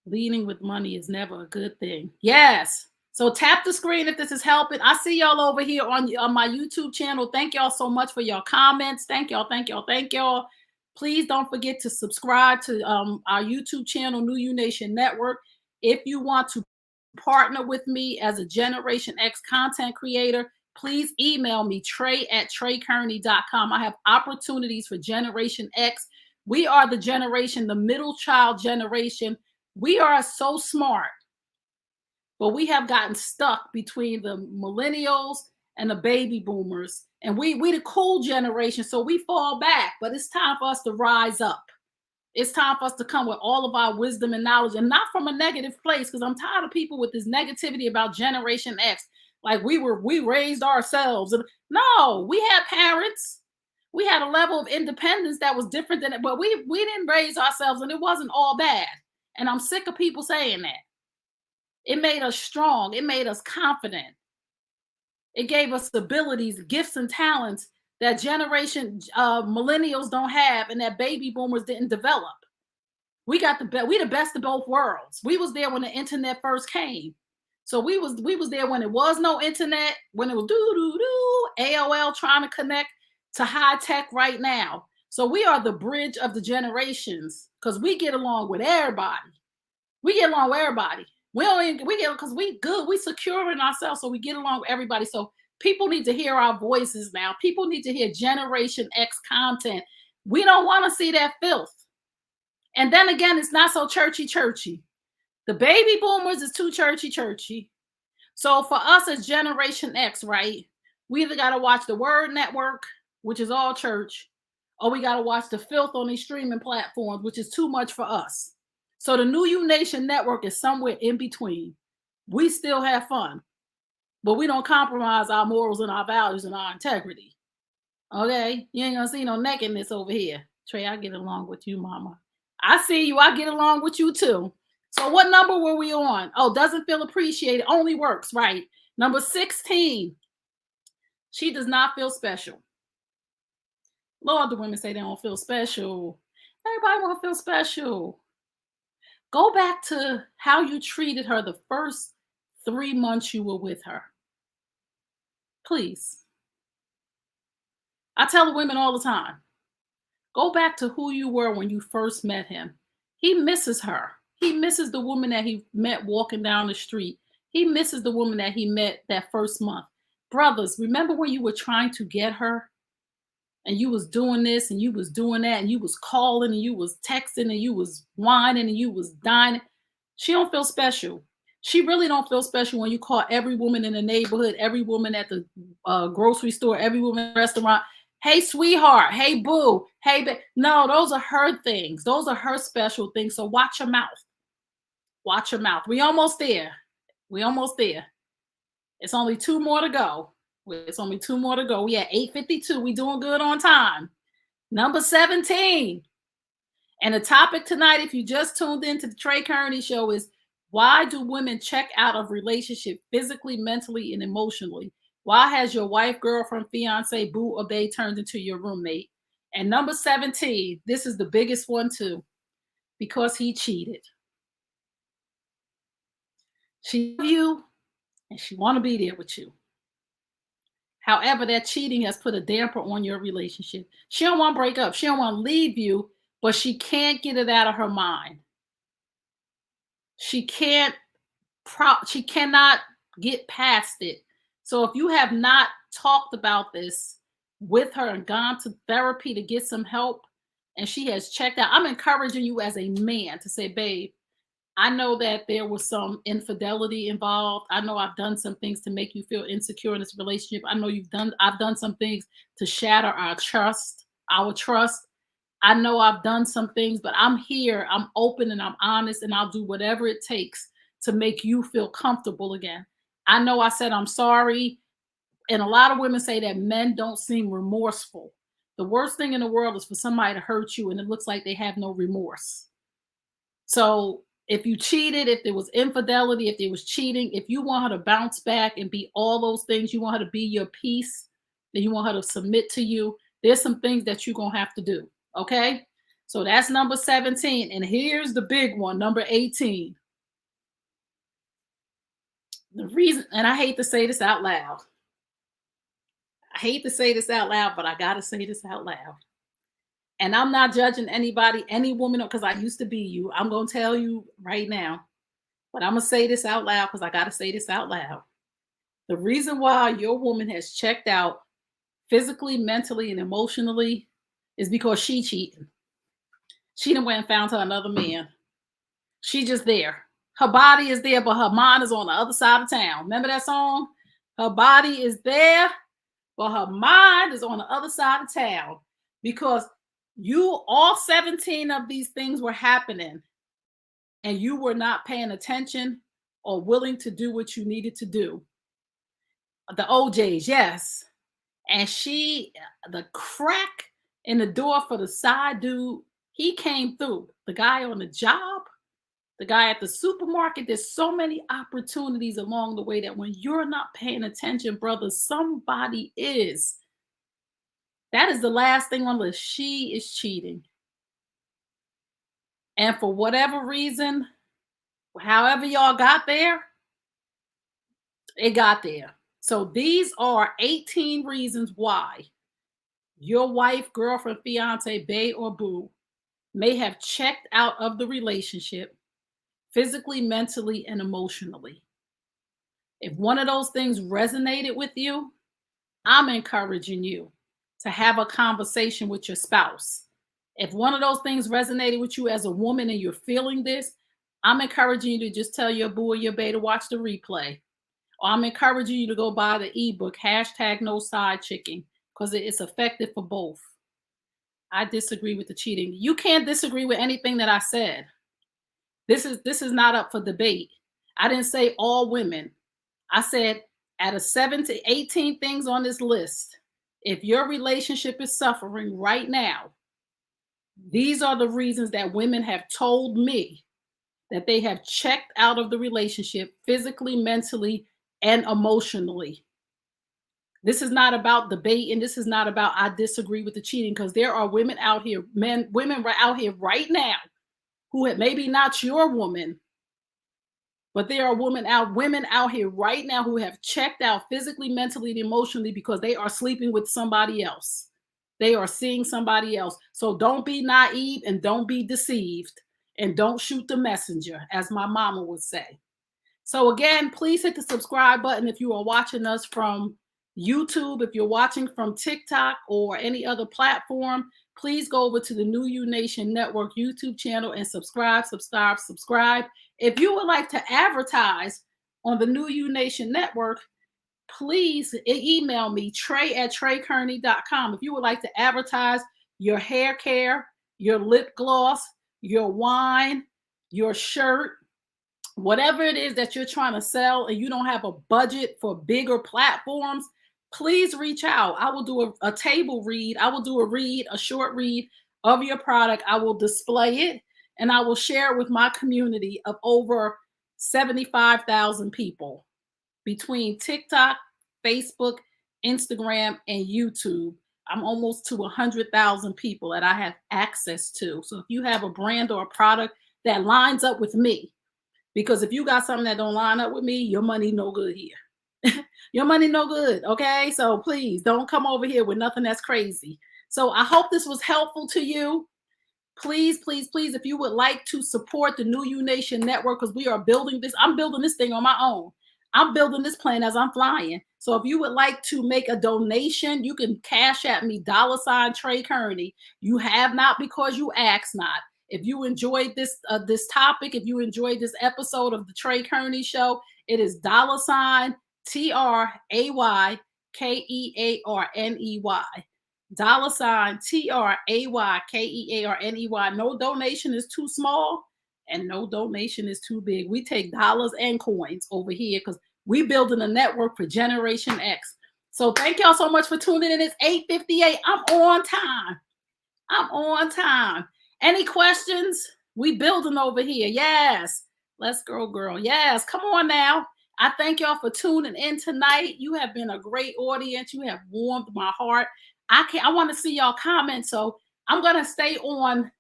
[SPEAKER 1] Leading with money is never a good thing. Yes. So tap the screen if this is helping. I see y'all over here on my YouTube channel. Thank y'all so much for your comments. Thank y'all, thank y'all, thank y'all. Please don't forget to subscribe to our YouTube channel, New You Nation Network. If you want to partner with me as a Generation X content creator, please email me, trey@treykearney.com. I have opportunities for Generation X. We are the generation, the middle child generation. We are so smart, but we have gotten stuck between the millennials and the baby boomers. And we the cool generation, so we fall back. But it's time for us to rise up. It's time for us to come with all of our wisdom and knowledge, and not from a negative place, because I'm tired of people with this negativity about Generation X. Like we raised ourselves. No, we had parents. We had a level of independence that was different than it, but we didn't raise ourselves, and it wasn't all bad. And I'm sick of people saying that. It made us strong. It made us confident. It gave us abilities, gifts, and talents that generation millennials don't have, and that baby boomers didn't develop. We the best of both worlds. We was there when the internet first came. So we was there when it was no internet, when it was AOL trying to connect to high tech right now. So we are the bridge of the generations, because we get along with everybody. We get along with everybody. We get because we good. We secure in ourselves, so we get along with everybody. So people need to hear our voices now. People need to hear Generation X content. We don't want to see that filth. And then again, it's not so churchy. The baby boomers is too churchy. So for us as Generation X, right, we either got to watch the Word Network, which is all church, or we got to watch the filth on these streaming platforms, which is too much for us. So the New You Nation Network is somewhere in between. We still have fun, but we don't compromise our morals and our values and our integrity. Okay? You ain't gonna see no nakedness over here. Trey, I get along with you, mama. I see you. I get along with you too. So what number were we on? Oh, doesn't feel appreciated. Only works, right? Number 16. She does not feel special. Lord, the women say they don't feel special. Everybody want to feel special. Go back to how you treated her the first 3 months you were with her. Please. I tell the women all the time, go back to who you were when you first met him. He misses her. He misses the woman that he met walking down the street. He misses the woman that he met that first month. Brothers, remember when you were trying to get her? And you was doing this and you was doing that, and you was calling and you was texting and you was whining and you was dining. She don't feel special. She really don't feel special when you call every woman in the neighborhood, every woman at the grocery store, every woman in the restaurant, hey, sweetheart, hey, boo, hey, no, those are her things. Those are her special things. So watch your mouth. Watch your mouth. We almost there. We almost there. It's only 2 more to go. It's only 2 more to go. We at 8:52. We doing good on time. Number 17. And the topic tonight, if you just tuned into the Trey Kearney Show, is why do women check out of relationship physically, mentally, and emotionally? Why has your wife, girlfriend, fiance, boo, or bae turned into your roommate? And number 17, this is the biggest one too, because he cheated. She loves you and she want to be there with you. However, that cheating has put a damper on your relationship. She don't want to break up. She don't want to leave you, but she can't get it out of her mind. She cannot get past it. So if you have not talked about this with her and gone to therapy to get some help, and she has checked out, I'm encouraging you as a man to say, babe, I know that there was some infidelity involved. I know I've done some things to make you feel insecure in this relationship. I know I've done some things to shatter our trust. I know I've done some things, but I'm here. I'm open and I'm honest, and I'll do whatever it takes to make you feel comfortable again. I know I said I'm sorry. And a lot of women say that men don't seem remorseful. The worst thing in the world is for somebody to hurt you and it looks like they have no remorse. So if you cheated, if there was infidelity, if there was cheating, if you want her to bounce back and be all those things, you want her to be your peace, then you want her to submit to you, there's some things that you're going to have to do. Okay? So that's number 17. And here's the big one, number 18. The reason, and I hate to say this out loud. But I got to say this out loud. And I'm not judging anybody, any woman, because I used to be you. I'm going to tell you right now. But I'm going to say this out loud because I got to say this out loud. The reason why your woman has checked out physically, mentally, and emotionally is because she cheating. She done went and found her another man. She just there. Her body is there, but her mind is on the other side of town. Remember that song? Her body is there, but her mind is on the other side of town because all 17 of these things were happening and you were not paying attention or willing to do what you needed to do. The OJs, yes. And the crack in the door for the side dude, he came through. The guy on the job, the guy at the supermarket, there's so many opportunities along the way that when you're not paying attention, brother, somebody is. That is the last thing on the list. She is cheating. And for whatever reason, however y'all got there, it got there. So these are 18 reasons why your wife, girlfriend, fiance, bae, or boo may have checked out of the relationship physically, mentally, and emotionally. If one of those things resonated with you, I'm encouraging you to have a conversation with your spouse. If one of those things resonated with you as a woman and you're feeling this, I'm encouraging you to just tell your boo or your bae to watch the replay. Or I'm encouraging you to go buy the ebook, #NoSideChicking, because it's effective for both. I disagree with the cheating. You can't disagree with anything that I said. This is not up for debate. I didn't say all women. I said out of 7 to 18 things on this list, if your relationship is suffering right now, these are the reasons that women have told me that they have checked out of the relationship physically, mentally, and emotionally. This is not about debate, and this is not about I disagree with the cheating, because there are women out here, women out here right now who have, maybe not your woman, but there are women out here right now who have checked out physically, mentally, and emotionally because they are sleeping with somebody else. They are seeing somebody else. So don't be naive and don't be deceived and don't shoot the messenger, as my mama would say. So again, please hit the subscribe button if you are watching us from YouTube. If you're watching from TikTok or any other platform, please go over to the New You Nation Network YouTube channel and subscribe. If you would like to advertise on the New You Nation Network, please email me, trey@treykearney.com. If you would like to advertise your hair care, your lip gloss, your wine, your shirt, whatever it is that you're trying to sell and you don't have a budget for bigger platforms, please reach out. I will do a table read. I will do a short read of your product. I will display it and I will share it with my community of over 75,000 people between TikTok, Facebook, Instagram, and YouTube. I'm almost to 100,000 people that I have access to. So if you have a brand or a product that lines up with me, because if you got something that don't line up with me, your money no good here. Your money no good, okay? So please don't come over here with nothing that's crazy. So I hope this was helpful to you. Please, please, please, if you would like to support the New You Nation Network, because we are building this, I'm building this thing on my own. I'm building this plane as I'm flying. So if you would like to make a donation, you can cash at me, $Trey Kearney. You have not because you ask not. If you enjoyed this topic, if you enjoyed this episode of the Trey Kearney Show, it is $TRAYKEARNEY. $TRAYKEARNEY. No donation is too small and no donation is too big. We take dollars and coins over here because we building a network for Generation X. So thank y'all so much for tuning in. It's 8:58. I'm on time. Any questions? We building over here. Yes. Let's go, girl. Yes. Come on now. I thank y'all for tuning in tonight. You have been a great audience. You have warmed my heart. I want to see y'all comment. So I'm going to stay on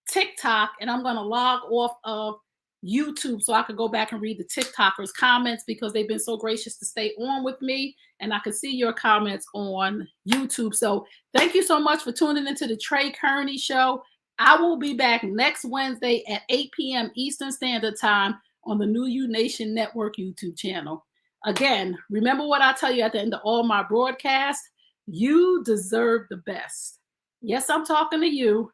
[SPEAKER 1] TikTok and I'm going to log off of YouTube so I could go back and read the TikTokers' comments because they've been so gracious to stay on with me and I can see your comments on YouTube. So thank you so much for tuning into the Trey Kearney Show. I will be back next Wednesday at 8 p.m. Eastern Standard Time on the New You Nation Network YouTube channel. Again, remember what I tell you at the end of all my broadcasts. You deserve the best. Yes, I'm talking to you.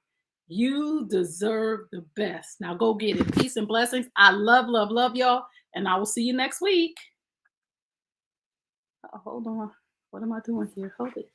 [SPEAKER 1] You deserve the best. Now go get it. Peace and blessings. I love y'all. And I will see you next week. Hold on. What am I doing here? Hold it.